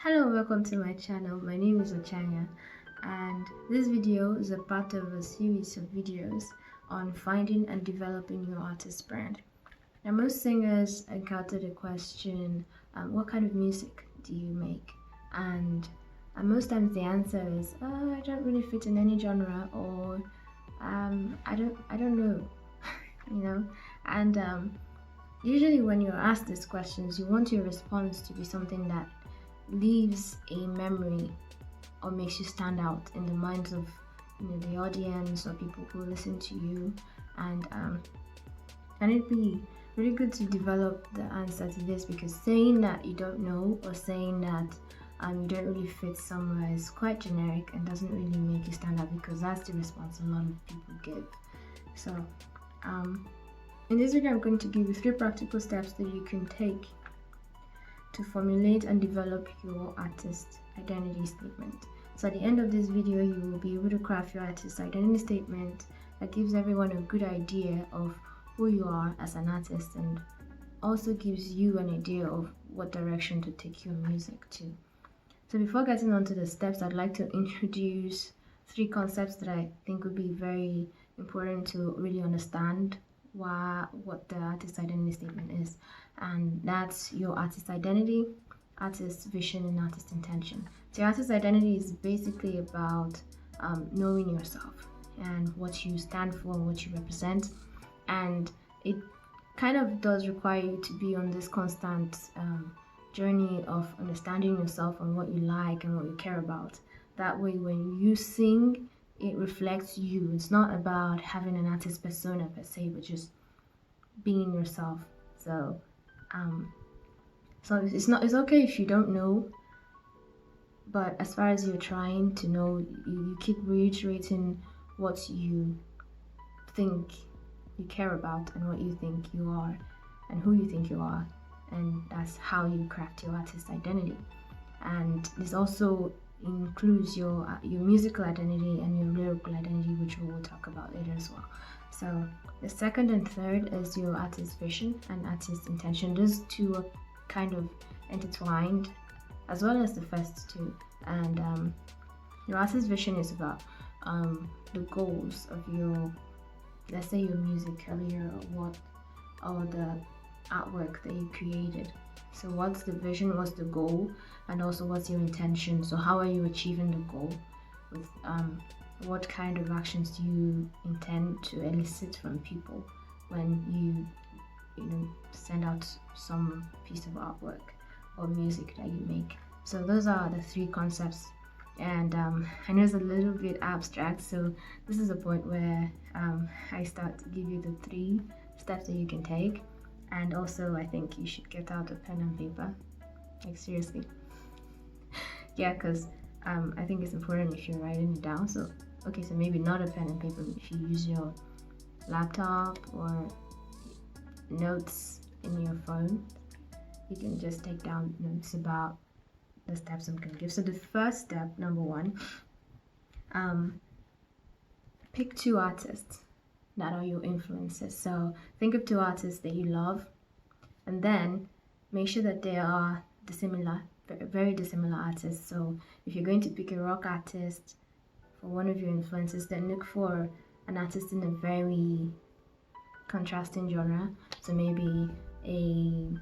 Hello, welcome to my channel. My name is Ochanya, and this video is a part of a series of videos on finding and developing your artist brand. Now, most singers encounter the question, what kind of music do you make? And most times the answer is, I don't really fit in any genre, or I don't know, you know. And usually when you're asked these questions, you want your response to be something that leaves a memory or makes you stand out in the minds of the audience or people who listen to you. And it'd be really good to develop the answer to this, because saying that you don't know or saying that you don't really fit somewhere is quite generic and doesn't really make you stand out, because that's the response a lot of people give. So in this video, I'm going to give you 3 practical steps that you can take to formulate and develop your artist identity statement. So at the end of this video, you will be able to craft your artist identity statement that gives everyone a good idea of who you are as an artist, and also gives you an idea of what direction to take your music to. So before getting on to the steps, I'd like to introduce 3 concepts that I think would be very important to really understand what the artist identity statement is. And that's your artist identity, artist vision, and artist intention. So your artist identity is basically about knowing yourself and what you stand for and what you represent. And it kind of does require you to be on this constant journey of understanding yourself and what you like and what you care about. That way, when you sing, it reflects you. It's not about having an artist persona per se, but just being yourself. So it's okay if you don't know, but as far as you're trying to know, you keep reiterating what you think you care about and what you think you are and who you think you are, and that's how you craft your artist identity. And this also includes your musical identity and your lyrical identity, which we will talk about later as well. So the second and third is your artist vision and artist intention. Those two are kind of intertwined, as well as the first two. And your artist vision is about the goals of your, let's say, your music career, or the artwork that you created. So what's the vision, what's the goal, and also what's your intention? So how are you achieving the goal? With what kind of actions do you intend to elicit from people when you send out some piece of artwork or music that you make? So those are the 3 concepts, and I know it's a little bit abstract, so this is a point where I start to give you the 3 steps that you can take. And also, I think you should get out a pen and paper, like seriously. Yeah, because I think it's important if you're writing it down. So maybe not a pen and paper, but if you use your laptop or notes in your phone, you can just take down notes about the steps I'm going to give. So the first step, number 1, pick 2 artists that are your influences. So think of 2 artists that you love, and then make sure that they are very dissimilar artists. So if you're going to pick a rock artist for one of your influences, then look for an artist in a very contrasting genre. So maybe a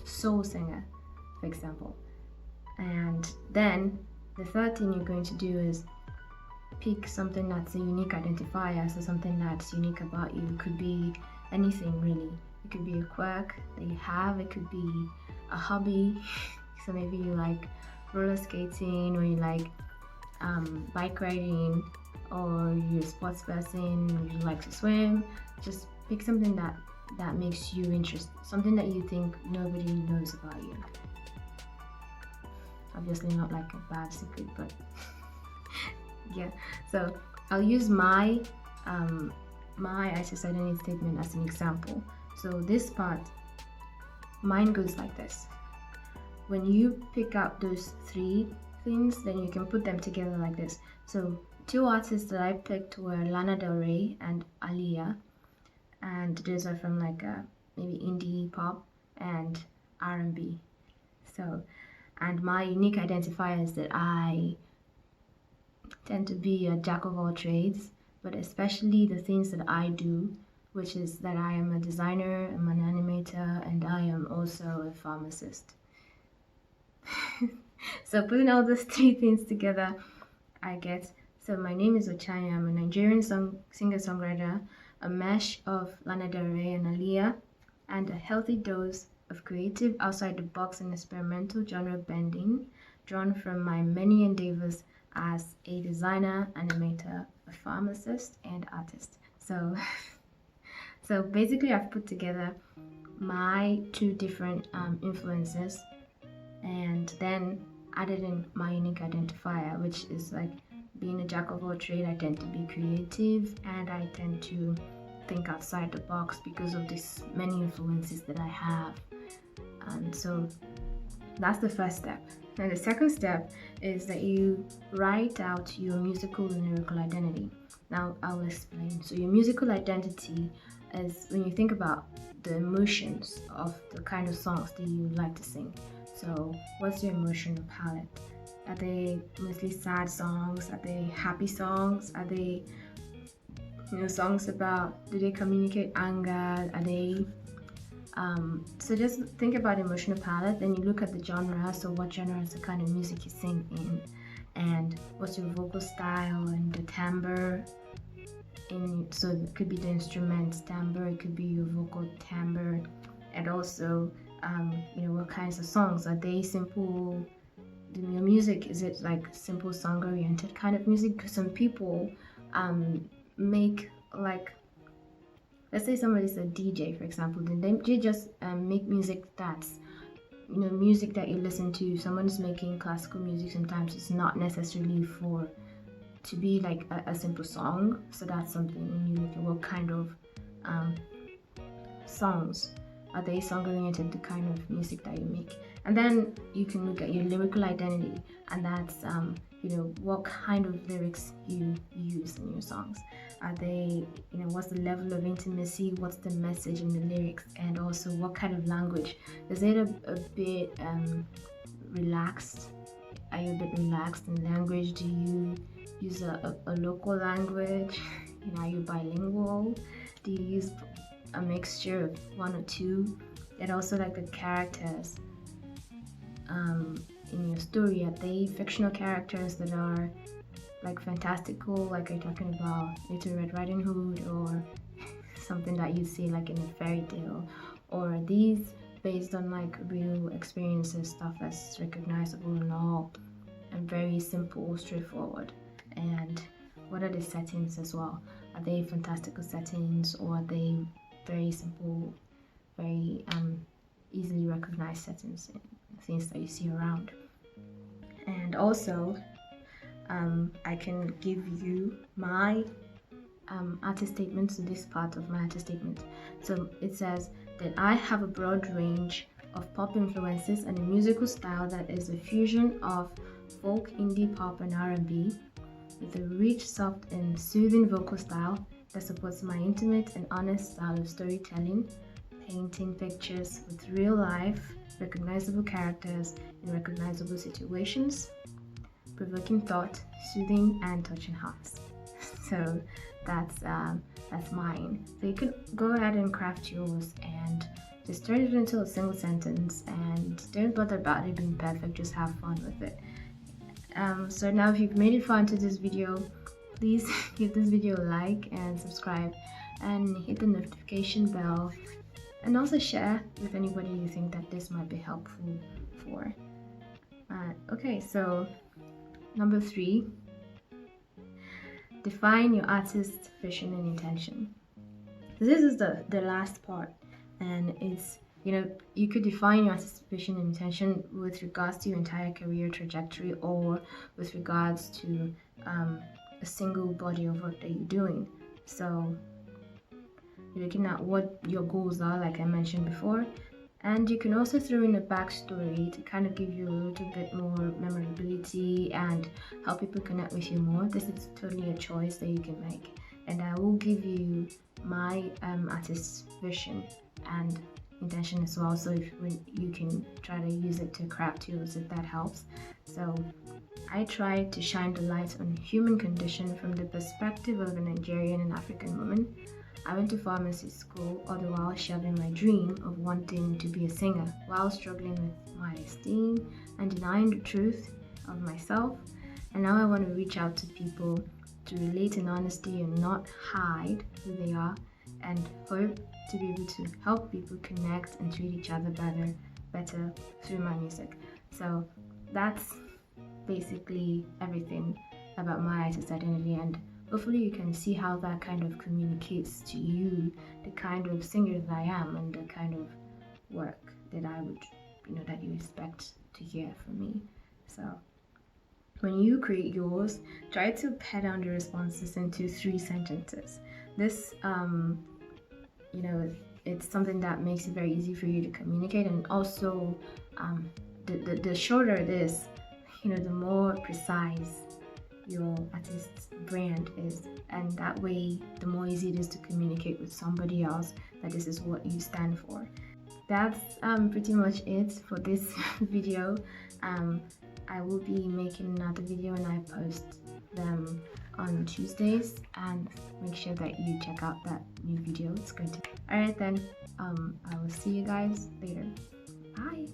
soul singer, for example. And then the third thing you're going to do is pick something that's a unique identifier, so something that's unique about you. It could be anything really. It could be a quirk that you have, it could be a hobby. So maybe you like roller skating, or you like bike riding, or you're a sports person, or you like to swim. Just pick something that makes you interested, something that you think nobody knows about you. Obviously not like a bad secret, but yeah. So I'll use my artist identity statement as an example. So this part, mine goes like this. When you pick out those 3 things, then you can put them together like this. So 2 artists that I picked were Lana Del Rey and Aaliyah, and those are from like maybe indie pop and R&B. So And my unique identifier is that I tend to be a jack of all trades, but especially the things that I do, which is that I am a designer, I'm an animator, and I am also a pharmacist. So putting all those three things together, I get. So my name is Ochanya. I'm a Nigerian singer-songwriter, a mesh of Lana Del Rey and Aaliyah, and a healthy dose of creative, outside-the-box and experimental genre bending, drawn from my many endeavors as a designer, animator, a pharmacist, and artist. So, so basically, I've put together my two different influences, and then added in my unique identifier, which is like being a jack of all trades. I tend to be creative, and I tend to think outside the box because of these many influences that I have. And so that's the first step. And the second step is that you write out your musical and lyrical identity. Now I'll explain. So your musical identity is when you think about the emotions of the kind of songs that you like to sing. So what's your emotional palette? Are they mostly sad songs? Are they happy songs? Are they, songs about, do they communicate anger? Are they, so just think about emotional palette, then you look at the genre. So what genre is the kind of music you sing in? And what's your vocal style and the timbre? So it could be the instrument timbre, it could be your vocal timbre, and also what kinds of songs are they? Simple, your music, is it like simple song oriented kind of music? Because some people make, like, let's say somebody's a DJ, for example, then they just make music that's music that you listen to. Someone's making classical music, sometimes it's not necessarily to be like a simple song. So that's something. And you look at what kind of songs are they, song oriented, the kind of music that you make. And then you can look at your lyrical identity, and that's what kind of lyrics you use in your songs. Are they, what's the level of intimacy, what's the message in the lyrics, and also what kind of language. Is it a bit relaxed? Are you a bit relaxed in language? Do you use a local language? Are you bilingual? Do you use a mixture of one or two? And also, like, the characters in your story, are they fictional characters that are like fantastical, like, are you talking about Little Red Riding Hood, or something that you see like in a fairy tale? Or are these based on like real experiences, stuff that's recognizable and all, and very simple, straightforward? And what are the settings as well? Are they fantastical settings, or are they very simple, very easily recognized settings, things that you see around? And also, I can give you my artist statement. So this part of my artist statement. So it says that I have a broad range of pop influences and a musical style that is a fusion of folk, indie pop, and R&B, with a rich, soft, and soothing vocal style that supports my intimate and honest style of storytelling, painting pictures with real life, recognizable characters in recognizable situations, provoking thought, soothing, and touching hearts. So that's mine. So you could go ahead and craft yours and just turn it into a single sentence, and don't bother about it being perfect, just have fun with it. So now, if you've made it far into this video, please give this video a like and subscribe, and hit the notification bell, and also share with anybody you think that this might be helpful for. Okay, so number 3, define your artist's vision and intention. So this is the last part, and it's, you could define your artist's vision and intention with regards to your entire career trajectory, or with regards to a single body of work that you're doing. So you're looking at what your goals are, like I mentioned before, and you can also throw in a backstory to kind of give you a little bit more memorability and help people connect with you more. This is totally a choice that you can make, and I will give you my artist's vision and intention as well. So when you can try to use it to craft yours if that helps. So I try to shine the light on human condition from the perspective of a Nigerian and African woman. I went to pharmacy school all the while shoving my dream of wanting to be a singer, while struggling with my esteem and denying the truth of myself. And now I want to reach out to people to relate in honesty and not hide who they are, and hope to be able to help people connect and treat each other better through my music. So that's basically everything about my artist identity, and hopefully you can see how that kind of communicates to you the kind of singer that I am and the kind of work that I would, that you expect to hear from me. So when you create yours, try to pare down the responses into 3 sentences. This it's something that makes it very easy for you to communicate, and also the shorter it is, the more precise your artist's brand is, and that way the more easy it is to communicate with somebody else that this is what you stand for. That's pretty much it for this video. I will be making another video and I post them on Tuesdays, and make sure that you check out that new video. It's going to. Alright then, I will see you guys later. Bye.